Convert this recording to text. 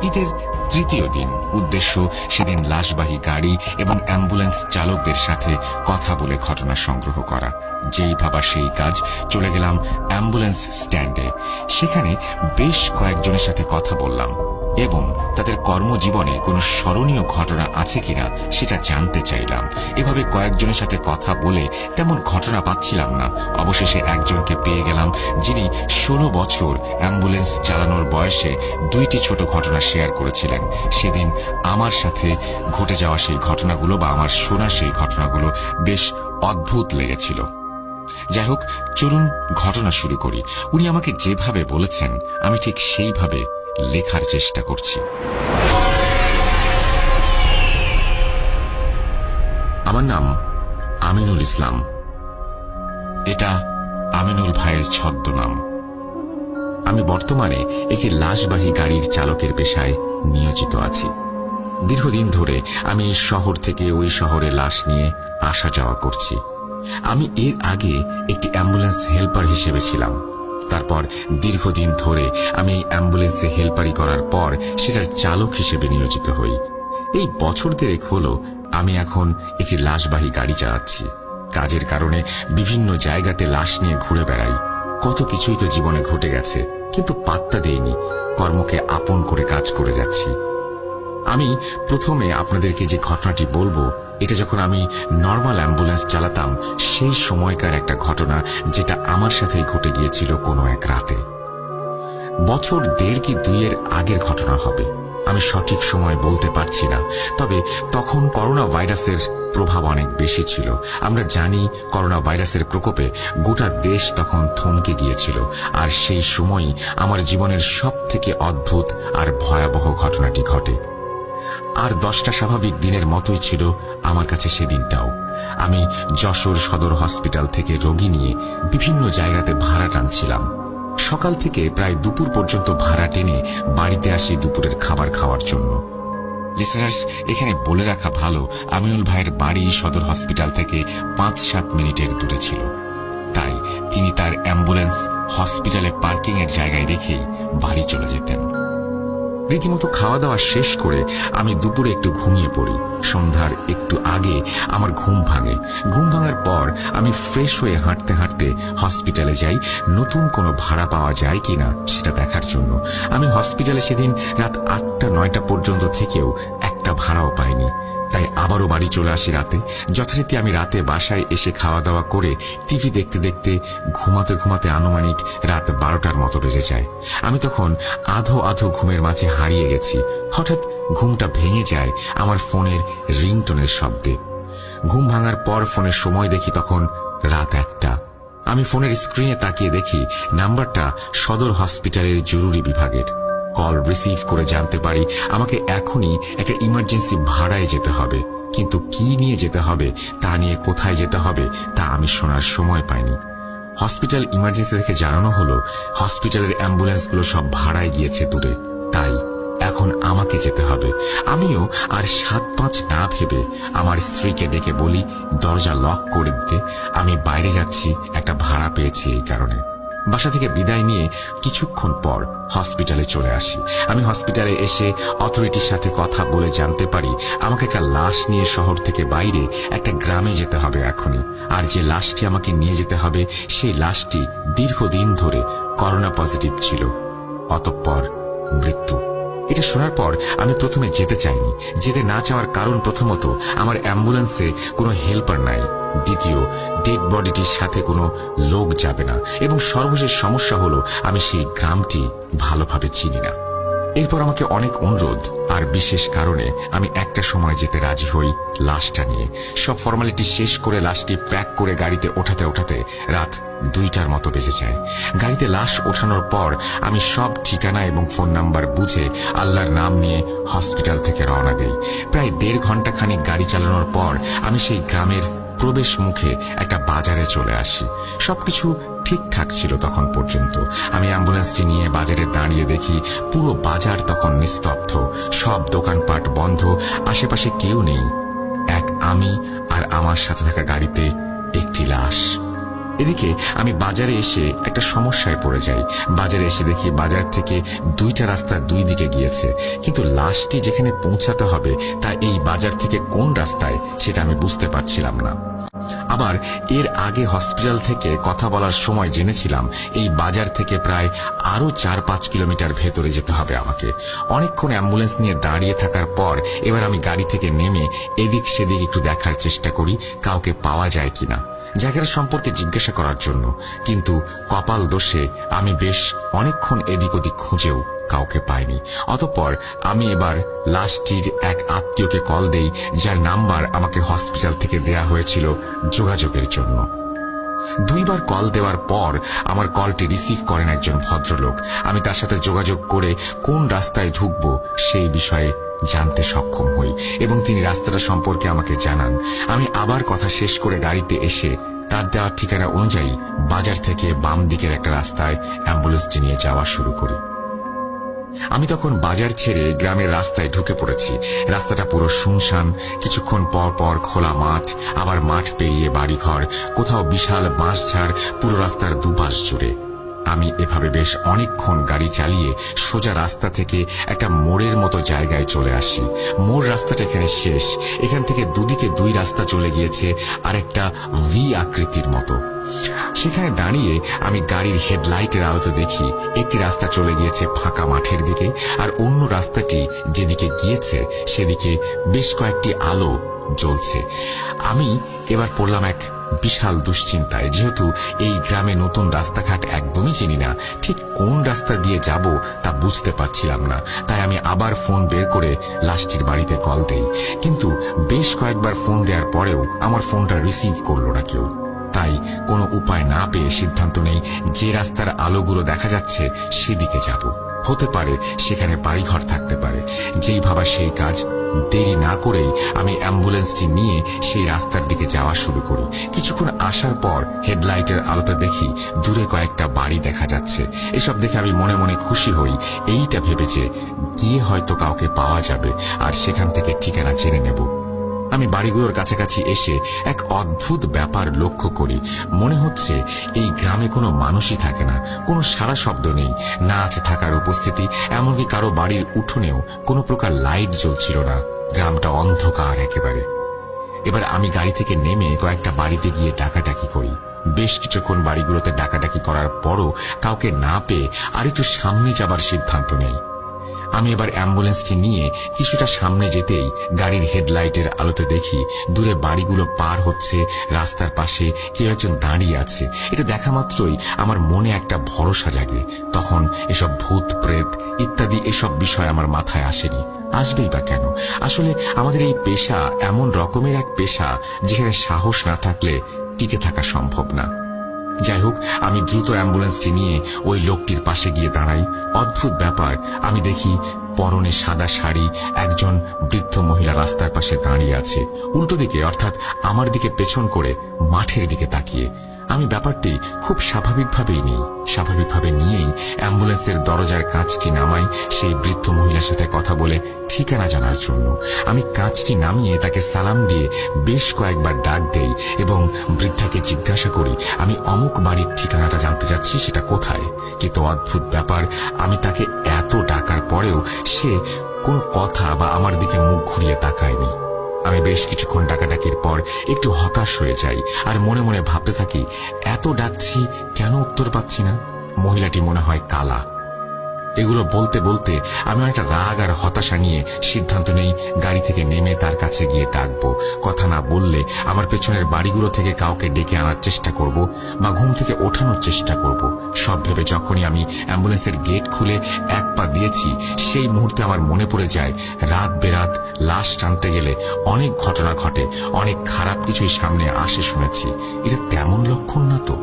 ঈদের তৃতীয় দিন। উদ্দেশ্য সেদিন লাশবাহী গাড়ি এবং অ্যাম্বুলেন্স চালকদের সাথে কথা বলে ঘটনা সংগ্রহ করা। যেই ভাবা সেই কাজ, চলে গেলাম অ্যাম্বুলেন্স স্ট্যান্ডে। সেখানে বেশ কয়েকজনের সাথে কথা বললাম এবং তাদের কর্মজীবনে কোনো স্মরণীয় ঘটনা আছে কিনা সেটা জানতে চাইলাম। এভাবে কয়েকজনের সাথে কথা বলে তেমন ঘটনা পাচ্ছিলাম না। অবশেষে একজনকে পেয়ে গেলাম, যিনি 16 বছর অ্যাম্বুলেন্স চালানোর বয়সে 2টি ছোট ঘটনা শেয়ার করেছিলেন। সেদিন আমার সাথে ঘটে যাওয়া সেই ঘটনাগুলো বা আমার শোনা সেই ঘটনাগুলো বেশ অদ্ভুত লেগেছিল। যাই হোক, চলুন ঘটনা শুরু করি। উনি আমাকে যেভাবে বলেছেন আমি ঠিক সেইভাবে লেখার চেষ্টা করছি। আমার নাম আমিনুল ইসলাম। এটা আমিনুল ভাইয়ের ছদ্মনাম। আমি বর্তমানে একটি লাশবাহী গাড়ির চালকের পেশায় নিয়োজিত আছি। দীর্ঘদিন ধরে আমি এই শহর থেকে ওই শহরে লাশ নিয়ে আসা যাওয়া করছি। আমি এর আগে একটি অ্যাম্বুলেন্স হেল্পার হিসেবে ছিলাম। তারপর দীর্ঘদিন ধরে আমি এই অ্যাম্বুলেন্সে হেল্পারি করার পর সেটার চালক হিসেবে নিয়োজিত হই। এই বছর দেড়েক হলো আমি এখন একটি লাশবাহী গাড়ি চালাচ্ছি। কাজের কারণে বিভিন্ন জায়গাতে লাশ নিয়ে ঘুরে বেড়াই। কত কিছুই তো জীবনে ঘটে গেছে, কিন্তু পাত্তা দেইনি, কর্মকে আপন করে কাজ করে যাচ্ছি। আমি প্রথমে আপনাদেরকে যে ঘটনাটি বলবো, এটা যখন আমি নর্মাল অ্যাম্বুলেন্স চালাতাম সেই সময়কার একটা ঘটনা, যেটা আমার সাথেই ঘটে গিয়েছিল কোনো এক রাতে। বছর 1.5 কি 2 আগের ঘটনা হবে, আমি সঠিক সময় বলতে পারছি না। তবে তখন করোনা ভাইরাসের প্রভাব অনেক বেশি ছিল। আমরা জানি করোনা ভাইরাসের প্রকোপে গোটা দেশ তখন থমকে গিয়েছিল। আর সেই সময়ই আমার জীবনের সবথেকে অদ্ভুত আর ভয়াবহ ঘটনাটি ঘটে। আর 10টা স্বাভাবিক দিনের মতোই ছিল আমার কাছে সেদিনটাও। আমি যশোর সদর হসপিটাল থেকে রোগী নিয়ে বিভিন্ন জায়গাতে ভাড়া টানছিলাম। সকাল থেকে প্রায় দুপুর পর্যন্ত ভাড়া টেনে বাড়িতে আসি দুপুরের খাবার খাওয়ার জন্য। লিসেনার্স, এখানে বলে রাখা ভালো, আমিনুল ভাইয়ের বাড়ি সদর হসপিটাল থেকে 5-7 মিনিটের দূরে ছিল। তাই তিনি তার অ্যাম্বুলেন্স হসপিটালে পার্কিং এর জায়গায় রেখেই বাড়ি চলে যেতেন। রীতিমতো খাওয়া দাওয়া শেষ করে আমি দুপুরে একটু ঘুমিয়ে পড়ি। সন্ধ্যার একটু আগে আমার ঘুম ভাঙে। ঘুম ভাঙার পর আমি ফ্রেশ হয়ে হাঁটতে হাঁটতে হসপিটালে যাই, নতুন কোনো ভাড়া পাওয়া যায় কিনা সেটা দেখার জন্য। আমি হসপিটালে সেদিন রাত 8টা-9টা পর্যন্ত থেকেও একটা ভাড়াও পাইনি। তাই আবারও বাড়ি চলে আসি রাতে। যথারীতি আমি রাতে বাসায় এসে খাওয়া দাওয়া করে টিভি দেখতে দেখতে ঘুমাতে ঘুমাতে আনুমানিক রাত 12টার মতো বেজে যায়। আমি তখন আধো আধো ঘুমের মাঝে হারিয়ে গেছি। হঠাৎ ঘুমটা ভেঙে যায় আমার ফোনের রিংটোনের শব্দে। ঘুম ভাঙার পর ফোনের সময় দেখি তখন রাত 1টা। আমি ফোনের স্ক্রিনে তাকিয়ে দেখি নাম্বারটা সদর হসপিটালের জরুরি বিভাগের। কল রিসিভ করে জানতে পারি আমাকে এখনই একটা ইমার্জেন্সি ভাড়ায় যেতে হবে, কিন্তু কি নিয়ে যেতে হবে, তা নিয়ে কোথায় যেতে হবে তা আমি শোনার সময় পাইনি। হসপিটাল ইমার্জেন্সি থেকে জানানো হলো হসপিটালের অ্যাম্বুলেন্সগুলো সব ভাড়ায় গিয়েছে দূরে, তাই এখন আমাকে যেতে হবে। আমিও আর 7-5 না ভেবে আমার স্ত্রীকে ডেকে বলি দরজা লক করে দিতে। আমি বাইরে যাচ্ছি, একটা ভাড়া পেয়েছি এই কারণে। বাসা থেকে বিদায় নিয়ে কিছুক্ষণ পর হসপিটালে চলে আসি। আমি হসপিটালে এসে অথরিটির সাথে কথা বলে জানতে পারি আমাকে একটা লাশ নিয়ে শহর থেকে বাইরে একটা গ্রামে যেতে হবে এখনই। আর যে লাশটি আমাকে নিয়ে যেতে হবে সেই লাশটি দীর্ঘদিন ধরে করোনা পজিটিভ ছিল, অতঃপর মৃত্যু। এটা শোনার পর আমি প্রথমে যেতে চাইনি। যেতে না চাওয়ার কারণ, প্রথমত আমার অ্যাম্বুলেন্সে কোনো হেল্পার নাই, দ্বিতীয় ডেড বডিটির সাথে কোনো লোক যাবে না, এবং সর্বশেষ সমস্যা হলো আমি সেই গ্রামটি ভালোভাবে চিনি না। এরপর আমাকে অনেক অনুরোধ আর বিশেষ কারণে আমি একটা সময় যেতে রাজি হই লাশটা নিয়ে। সব ফর্মালিটি শেষ করে লাশটি প্যাক করে গাড়িতে ওঠাতে ওঠাতে রাত 2টার মতো বেজে যায়। গাড়িতে লাশ ওঠানোর পর আমি সব ঠিকানা এবং ফোন নাম্বার বুঝে আল্লাহর নাম নিয়ে হসপিটাল থেকে রওনা দেই। প্রায় 1.5 ঘন্টা খানিক গাড়ি চালানোর পর আমি সেই গ্রামের প্রবেশ মুখে একটা বাজারে চলে আসি। সবকিছু ঠিকঠাক ছিল তখন পর্যন্ত। আমি অ্যাম্বুলেন্সটি নিয়ে বাজারে দাঁড়িয়ে দেখি পুরো বাজার তখন নিস্তব্ধ, সব দোকানপাট বন্ধ, আশেপাশে কেউ নেই। এক আমি আর আমার সাথে থাকা গাড়িতে একটি লাশ। এদিকে আমি বাজারে এসে একটা সমস্যায় পড়ে যাই। বাজারে এসে দেখি বাজার থেকে দুইটা রাস্তা দুই দিকে গিয়েছে, কিন্তু লাশটি যেখানে পৌঁছাতে হবে তা এই বাজার থেকে কোন রাস্তায় সেটা আমি বুঝতে পারছিলাম না। আবার এর আগে হসপিটাল থেকে কথা বলার সময় জেনেছিলাম এই বাজার থেকে প্রায় আরো 4-5 কিলোমিটার ভেতরে যেতে হবে আমাকে। অনেকক্ষণ অ্যাম্বুলেন্স নিয়ে দাঁড়িয়ে থাকার পর এবার আমি গাড়ি থেকে নেমে এদিক সেদিক একটু দেখার চেষ্টা করি কাউকে পাওয়া যায় কিনা, জায়গাটা সম্পর্কে জিজ্ঞাসা করার জন্য। কিন্তু কপাল দোষে আমি বেশ অনেকক্ষণ এদিক ওদিক খুঁজেও কাউকে পাইনি। অতঃপর আমি এবার লাশটির এক আত্মীয়কে কল দেই, যার নাম্বার আমাকে হসপিটাল থেকে দেয়া হয়েছিল যোগাযোগের জন্য। 2 বার কল দেওয়ার পর আমার কলটি রিসিভ করেন একজন ভদ্রলোক। আমি তার সাথে যোগাযোগ করে কোন রাস্তায় ঢুকবো সেই বিষয়ে জানতে সক্ষম হই এবং তিনি রাস্তাটা সম্পর্কে আমাকে জানান। আমি আবার কথা শেষ করে গাড়িতে এসে তার দেওয়া ঠিকানা অনুযায়ী বাজার থেকে বাম দিকের একটা রাস্তায় অ্যাম্বুলেন্সটি নিয়ে যাওয়া শুরু করি। আমি তখন বাজার ছেড়ে গ্রামের রাস্তায় ঢুকে পড়েছি। রাস্তাটা পুরো শুনশান, কিছুক্ষণ পর পর খোলা মাঠ, আবার মাঠ পেরিয়ে বাড়িঘর, কোথাও বিশাল বাঁশঝাড় পুরো রাস্তার দুপাশ জুড়ে। আমি এভাবে বেশ অনেকক্ষণ গাড়ি চালিয়ে সোজা রাস্তা থেকে একটা মোড়ের মতো জায়গায় চলে আসি। মোড় রাস্তাটা এখানে শেষ। এখান থেকে দুদিকে 2 রাস্তা চলে গিয়েছে আর একটা ভি আকৃতির মতো। সেখানে দাঁড়িয়ে আমি গাড়ির হেডলাইটের আলোতে দেখি একটি রাস্তা চলে গিয়েছে ফাঁকা মাঠের দিকে, আর অন্য রাস্তাটি যেদিকে গিয়েছে সেদিকে বেশ কয়েকটি আলো জ্বলছে। আমি এবার পড়লাম এক বিশাল দুশ্চিন্তায়। যেহেতু এই গ্রামে নতুন রাস্তাঘাট একদমই চিনি না, ঠিক কোন রাস্তা দিয়ে যাব তা বুঝতে পারছিলাম না। তাই আমি আবার ফোন বের করে লাশটির বাড়িতে কল দেই, কিন্তু বেশ কয়েকবার ফোন দেওয়ার পরেও আমার ফোনটা রিসিভ করলো না কেউ। তাই কোনো উপায় না পেয়ে সিদ্ধান্ত নেই যে রাস্তার আলোগুলো দেখা যাচ্ছে সেদিকে যাব। হতে পারে সেখানে বাড়িঘর থাকতে পারে। যেই ভাবা সেই কাজ। দেরি না করেই আমি অ্যাম্বুলেন্সটি নিয়ে সেই রাস্তার দিকে যাওয়া শুরু করি। কিছুক্ষণ আসার পর হেডলাইটের আলোতে দেখি দূরে কয়েকটা বাড়ি দেখা যাচ্ছে। এসব দেখে আমি মনে মনে খুশি হই, এইটা ভেবেছে গিয়ে হয়তো কাউকে পাওয়া যাবে আর সেখান থেকে ঠিকানা জেনে নেব। আমি বাড়িগুলোর কাছাকাছি এসে এক অদ্ভুত ব্যাপার লক্ষ্য করি। মনে হচ্ছে এই গ্রামে কোনো মানুষই থাকে না, কোনো সারা শব্দ নেই, না আছে থাকার উপস্থিতি। এমনকি কারো বাড়ির উঠোনেও কোনো প্রকার লাইট জ্বলছিল না। গ্রামটা অন্ধকার একেবারে। এবার আমি গাড়ি থেকে নেমে কয়েকটা বাড়িতে গিয়ে ডাকাডাকি করি। বেশ কিছুক্ষণ বাড়িগুলোতে ডাকাডাকি করার পরও কাউকে না পেয়ে আরেকটু সামনে যাবার সিদ্ধান্ত নেই। আমি এবার অ্যাম্বুলেন্সটি নিয়ে কিছুটা সামনে যেতেই গাড়ির হেডলাইটের আলোতে দেখি দূরে বাড়িগুলো পার হচ্ছে, রাস্তার পাশে কেউ একজন দাঁড়িয়ে আছে। এটা দেখা মাত্রই আমার মনে একটা ভরসা জাগে। তখন এসব ভূত প্রেত ইত্যাদি এসব বিষয় আমার মাথায় আসেনি। আসবেই বা কেন? আসলে আমাদের এই পেশা এমন রকমের এক পেশা যেখানে সাহস না থাকলে টিকে থাকা সম্ভব না। যাই হোক, আমি দ্রুত অ্যাম্বুলেন্সটি নিয়ে ওই লোকটির পাশে গিয়ে দাঁড়াই। অদ্ভুত ব্যাপার, আমি দেখি পরনে সাদা শাড়ি একজন বৃদ্ধ মহিলা রাস্তার পাশে দাঁড়িয়ে আছে, উল্টো দিকে, অর্থাৎ আমার দিকে পেছন করে মাঠের দিকে তাকিয়ে। আমি ব্যাপারটি খুব স্বাভাবিকভাবেই নিই। স্বাভাবিকভাবে নিয়েই অ্যাম্বুলেন্সের দরজার কাঁচটি নামাই সেই বৃদ্ধ মহিলার সাথে কথা বলে ঠিকানা জানার জন্য। আমি কাঁচটি নামিয়ে তাকে সালাম দিয়ে বেশ কয়েকবার ডাক দেই এবং বৃদ্ধাকে জিজ্ঞাসা করি আমি অমুক বাড়ির ঠিকানাটা জানতে চাচ্ছি, সেটা কোথায়। কিন্তু অদ্ভুত ব্যাপার, আমি তাকে এত ডাকার পরেও সে কোনো কথা বা আমার দিকে মুখ ঘুরিয়ে তাকায়নি। আমি বেশ কিছুক্ষণ ডাকাডাকির পর একটু হতাশ হয়ে যাই আর মনে মনে ভাবতে থাকি এত ডাকছি কেন উত্তর পাচ্ছি না। মহিলাটি মনে হয় কালা। এগুলো বলতে বলতে আমি একটা রাগ আর হতাশা নিয়ে সিদ্ধান্ত নেই গাড়ি থেকে নেমে তার কাছে গিয়ে ডাকবো। কথা না বললে আমার পেছনের বাড়িগুলো থেকে কাউকে ডেকে আনার চেষ্টা করব বা ঘুম থেকে ওঠানোর চেষ্টা করব। সব ভেবে যখনই আমি অ্যাম্বুলেন্সের গেট খুলে এক পা দিয়েছি সেই মুহূর্তে আমার মনে পড়ে যায় রাত বেরাত লাশ টানতে গেলে অনেক ঘটনা ঘটে, অনেক খারাপ কিছুই সামনে আসে শুনেছি। এটা তেমন লক্ষণ না তো।